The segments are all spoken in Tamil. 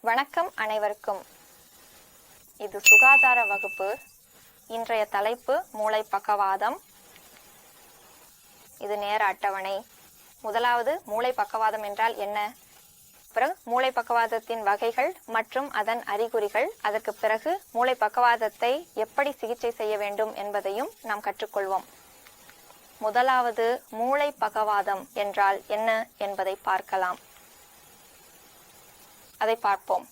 வணக்கம் அனைவருக்கும். இது சுகாதார வகுப்பு. இன்றைய தலைப்பு மூளை பக்கவாதம். இது நேர அட்டவணை. முதலாவது மூளை பக்கவாதம் என்றால் என்ன, பிறகு மூளை பக்கவாதத்தின் வகைகள் மற்றும் அதன் அறிகுறிகள், அதற்கு பிறகு மூளை பக்கவாதத்தை எப்படி சிகிச்சை செய்ய வேண்டும் என்பதையும் நாம் கற்றுக்கொள்வோம். முதலாவது மூளை பக்கவாதம் என்றால் என்ன என்பதை பார்க்கலாம். அதை பார்ப்போம்.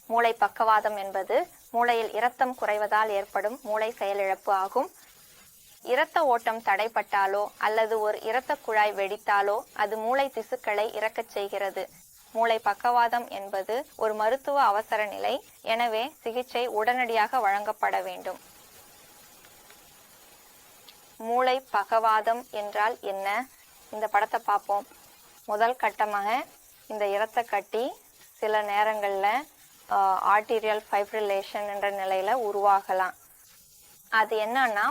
மூளை பக்கவாதம் என்பது மூளையில் இரத்தம் குறைவதால் ஏற்படும் மூளை செயலிழப்பு ஆகும். இரத்த ஓட்டம் தடைப்பட்டாலோ அல்லது ஒரு இரத்த குழாய் வெடித்தாலோ அது மூளை திசுக்களை இறக்கச் செய்கிறது. மூளை பக்கவாதம் என்பது ஒரு மருத்துவ அவசர நிலை. எனவே சிகிச்சை உடனடியாக வழங்கப்பட வேண்டும். மூளை பக்கவாதம் என்றால் என்ன? இந்த படத்தை பார்ப்போம். முதல் கட்டமாக இந்த இரத்த கட்டி சில நேரங்களில் ஆர்டீரியல் ஃபைப்ரிலேஷன் என்ற நிலையில உருவாகலாம். அது என்னன்னா,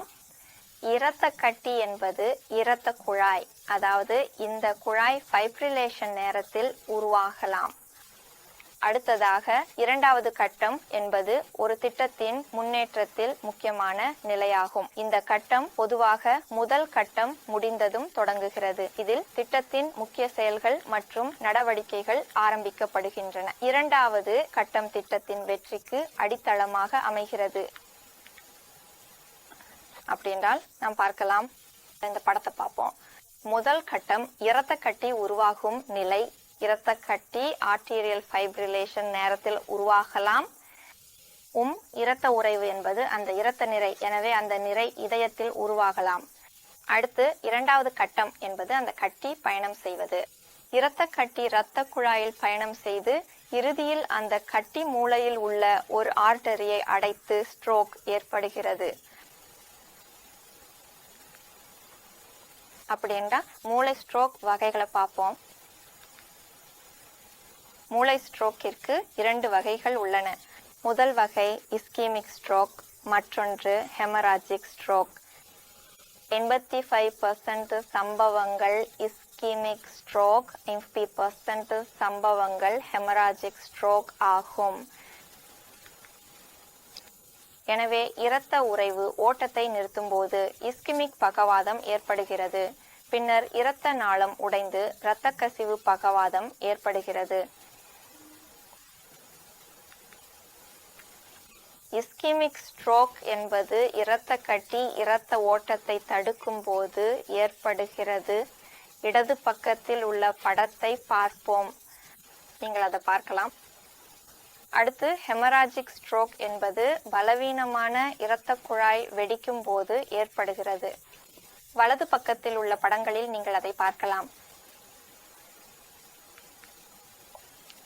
இரத்த கட்டி என்பது இரத்த குழாய், அதாவது இந்த குழாய் ஃபைப்ரிலேஷன் நேரத்தில் உருவாகலாம். அடுத்ததாக இரண்டாவது கட்டம் என்பது ஒரு திட்டத்தின் முன்னேற்றத்தில் முக்கியமான நிலையாகும். இந்த கட்டம் பொதுவாக முதல் கட்டம் முடிந்ததும் தொடங்குகிறது. இதில் திட்டத்தின் முக்கிய செயல்கள் மற்றும் நடவடிக்கைகள் ஆரம்பிக்கப்படுகின்றன. இரண்டாவது கட்டம் திட்டத்தின் வெற்றிக்கு அடித்தளமாக அமைகிறது. அப்படி என்றால் நாம் பார்க்கலாம். இந்த படத்தை பார்ப்போம். முதல் கட்டம் இரத்த கட்டி உருவாகும் நிலை. இரத்த கட்டி ஆர்டீரியல் ஃபைப்ரிலேஷன் நேரத்தில் உருவாகலாம். இரத்த உறைவு என்பது அந்த இரத்த நிறை. எனவே அந்த நிறை இதயத்தில் உருவாகலாம். அடுத்து இரண்டாவது கட்டம் என்பது அந்த கட்டி பயணம் செய்வது. இரத்த கட்டி இரத்த குழாயில் பயணம் செய்து இறுதியில் அந்த கட்டி மூளையில் உள்ள ஒரு ஆர்டரியை அடைத்து ஸ்ட்ரோக் ஏற்படுகிறது. அப்படி என்றால் மூளை ஸ்ட்ரோக் வகைகளை பார்ப்போம். மூளை ஸ்ட்ரோக்கிற்கு 2 வகைகள் உள்ளன. முதல் வகை இஸ்கீமிக் ஸ்ட்ரோக், மற்றொன்று ஹெமராஜிக் ஸ்ட்ரோக். 85% சம்பவங்கள் இஸ்கீமிக் ஸ்ட்ரோக், 50% சம்பவங்கள் ஹெமராஜிக் ஸ்ட்ரோக் ஆகும். எனவே இரத்த உறைவு ஓட்டத்தை நிறுத்தும் போது இஸ்கிமிக் பக்கவாதம் ஏற்படுகிறது. பின்னர் இரத்த நாளம் உடைந்து இரத்த கசிவு பக்கவாதம் ஏற்படுகிறது. இஸ்கிமிக் ஸ்ட்ரோக் என்பது இரத்த கட்டி இரத்த ஓட்டத்தை தடுக்கும் போது ஏற்படுகிறது. இடது பக்கத்தில் உள்ள படத்தை பார்ப்போம். நீங்கள் அதை பார்க்கலாம். அடுத்து ஹெமராஜிக் ஸ்ட்ரோக் என்பது பலவீனமான இரத்த குழாய் வெடிக்கும் போது ஏற்படுகிறது. வலது பக்கத்தில் உள்ள படங்களில் நீங்கள் அதை பார்க்கலாம்.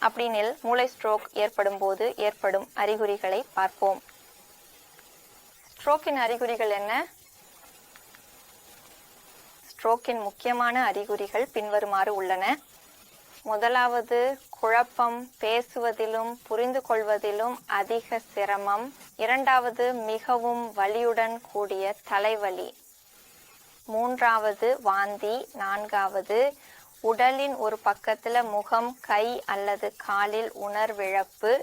அப்படினில் மூளை ஸ்ட்ரோக் ஏற்படும் போது ஏற்படும் அறிகுறிகளை பார்ப்போம். ஸ்ட்ரோக்கின் அறிகுறிகள் என்ன? ஸ்ட்ரோக்கின் முக்கியமான அறிகுறிகள் பின்வருமாறு உள்ளன. முதலாவது, குழப்பம், பேசுவதிலும் புரிந்து கொள்வதிலும் அதிக சிரமம். இரண்டாவது, மிகவும் வலியுடன் கூடிய தலைவலி. மூன்றாவது, வாந்தி. நான்காவது, உடலின் ஒரு பக்கத்துல முகம், கை அல்லது காலில் உணர்விழப்பு.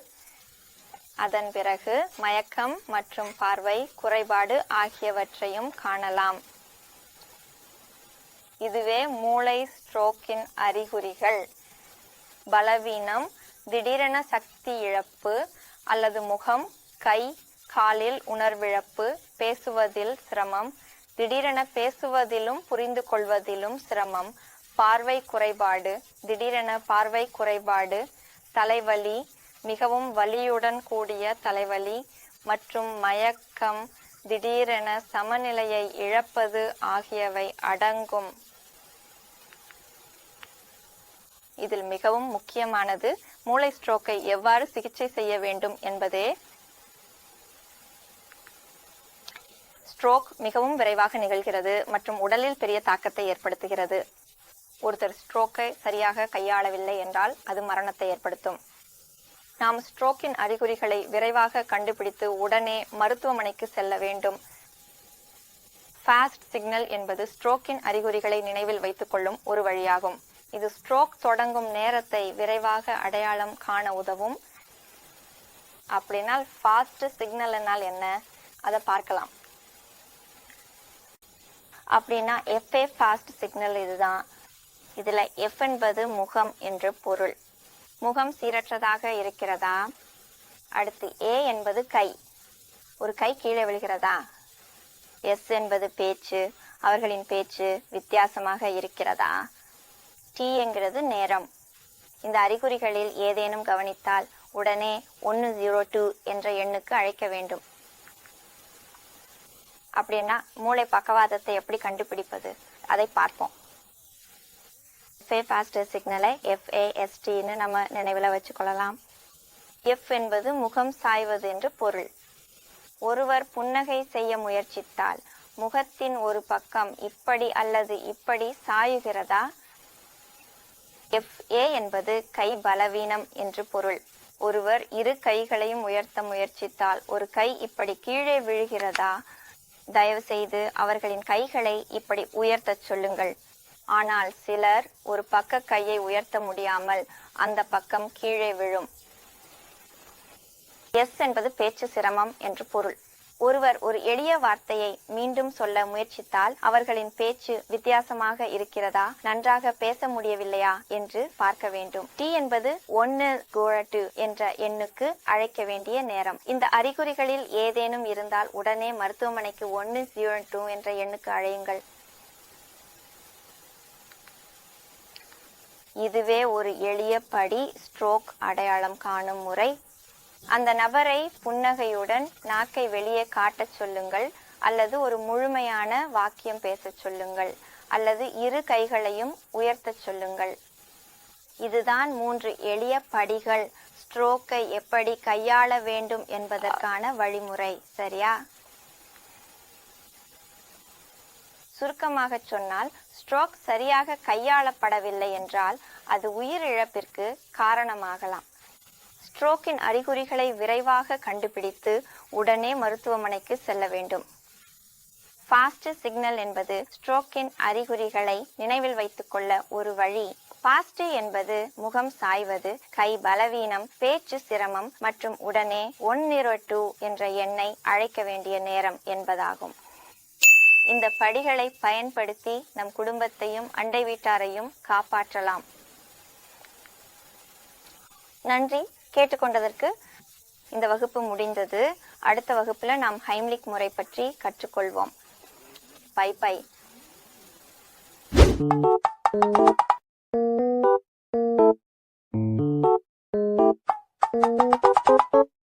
அதன் பிறகு மயக்கம் மற்றும் பார்வை குறைபாடு ஆகியவற்றையும் காணலாம். இதுவே மூளை ஸ்ட்ரோக்கின் அறிகுறிகள். பலவீனம், திடீரென சக்தி இழப்பு அல்லது முகம், கை, காலில் உணர்விழப்பு, பேசுவதில் சிரமம், திடீரென பேசுவதிலும் புரிந்து கொள்வதிலும் சிரமம், பார்வை குறைபாடு, திடீரென பார்வை குறைபாடு, தலைவலி, மிகவும் வலியுடன் கூடிய தலைவலி மற்றும் மயக்கம், திடீரென சமநிலையை இழப்பது ஆகியவை அடங்கும். இதில் மிகவும் முக்கியமானது மூளை ஸ்ட்ரோக்கை எவ்வாறு சிகிச்சை செய்ய வேண்டும் என்பதே. ஸ்ட்ரோக் மிகவும் விரைவாக நிகழ்கிறது மற்றும் உடலில் பெரிய தாக்கத்தை ஏற்படுத்துகிறது. ஒருத்தர் ஸ்ட்ரோக்கை சரியாக கையாளவில்லை என்றால் அது மரணத்தை ஏற்படுத்தும். நாம் ஸ்ட்ரோக்கின் அறிகுறிகளை விரைவாக கண்டுபிடித்து உடனே மருத்துவமனைக்கு செல்ல வேண்டும். ஃபாஸ்ட் சிக்னல் என்பது ஸ்ட்ரோக்கின் அறிகுறிகளை நினைவில் வைத்துக் கொள்ளும் ஒரு வழியாகும். இது ஸ்ட்ரோக் தொடங்கும் நேரத்தை விரைவாக அடையாளம் காண உதவும். அப்படின்னால் ஃபாஸ்ட் சிக்னல்னால் என்ன, அதை பார்க்கலாம். அப்படின்னா FA ஃபாஸ்ட் சிக்னல் இதுதான். இதுல F என்பது முகம் என்று பொருள். முகம் சீரற்றதாக இருக்கிறதா? அடுத்து A என்பது கை, ஒரு கை கீழே விழுகிறதா? S என்பது பேச்சு, அவர்களின் பேச்சு வித்தியாசமாக இருக்கிறதா? T என்கிறது நேரம். இந்த அறிகுறிகளில் ஏதேனும் கவனித்தால் உடனே 102 என்ற எண்ணுக்கு அழைக்க வேண்டும். அப்படின்னா மூளை பக்கவாதத்தை எப்படி கண்டுபிடிப்பது, அதை பார்ப்போம். FA ஃபாஸ்ட் சிக்னலை FASTன்னு நம்ம நினைவில் வச்சுக்கொள்ளலாம். F என்பது முகம் சாய்வது என்று பொருள். ஒருவர் புன்னகை செய்ய முயற்சித்தால் முகத்தின் ஒரு பக்கம் இப்படி அல்லது இப்படி சாயுகிறதா? FA என்பது கை பலவீனம் என்று பொருள். ஒருவர் இரு கைகளையும் உயர்த்த முயற்சித்தால் ஒரு கை இப்படி கீழே விழுகிறதா? தயவு செய்து அவர்களின் கைகளை இப்படி உயர்த்தச் சொல்லுங்கள். ஆனால் சிலர் ஒரு பக்க கையை உயர்த்த முடியாமல் அந்த பக்கம் கீழே விழும். S என்பது பேச்சு சிரமம் என்று பொருள். ஒருவர் ஒரு எளிய வார்த்தையை மீண்டும் சொல்ல முயற்சித்தால் அவர்களின் பேச்சு வித்தியாசமாக இருக்கிறதா, நன்றாக பேச முடியவில்லையா என்று பார்க்க வேண்டும். T என்பது 102 என்ற எண்ணுக்கு அழைக்க வேண்டிய நேரம். இந்த அறிகுறிகளில் ஏதேனும் இருந்தால் உடனே மருத்துவமனைக்கு 102 என்ற எண்ணுக்கு அழையுங்கள். இதுவே ஒரு எளிய படி ஸ்ட்ரோக் அடையாளம் காணும் முறை. அந்த நபரை புன்னகையுடன் நாக்கை வெளியே காட்டச் சொல்லுங்கள், அல்லது ஒரு முழுமையான வாக்கியம் பேசச் சொல்லுங்கள், அல்லது இரு கைகளையும் உயர்த்தச் சொல்லுங்கள். இதுதான் 3 எளிய படிகள் ஸ்ட்ரோக்கை எப்படி கையாள வேண்டும் என்பதற்கான வழிமுறை. சரியா? சுருக்கமாக சொன்னால், ஸ்ட்ரோக் சரியாக கையாளப்படவில்லை என்றால் அது உயிரிழப்பிற்கு காரணமாகலாம். ஸ்ட்ரோக்கின் அறிகுறிகளை விரைவாக கண்டுபிடித்து உடனே மருத்துவமனைக்கு செல்ல வேண்டும். ஃபாஸ்ட் சிக்னல் என்பது ஸ்ட்ரோக்கின் அறிகுறிகளை நினைவில் வைத்துக் கொள்ள ஒரு வழி. ஃபாஸ்ட் என்பது முகம் சாய்வது, கை பலவீனம், பேச்சு சிரமம் மற்றும் உடனே 102 என்ற எண்ணை அழைக்க வேண்டிய நேரம் என்பதாகும். இந்த படிகளை பயன்படுத்தி நம் குடும்பத்தையும் அண்டை வீட்டாரையும் காப்பாற்றலாம். நன்றி. கேட்டுக்கொண்டதற்கு. இந்த வகுப்பு முடிந்தது. அடுத்த வகுப்புல நாம் ஹைம்லிக் முறை பற்றி கற்றுக்கொள்வோம். Bye by.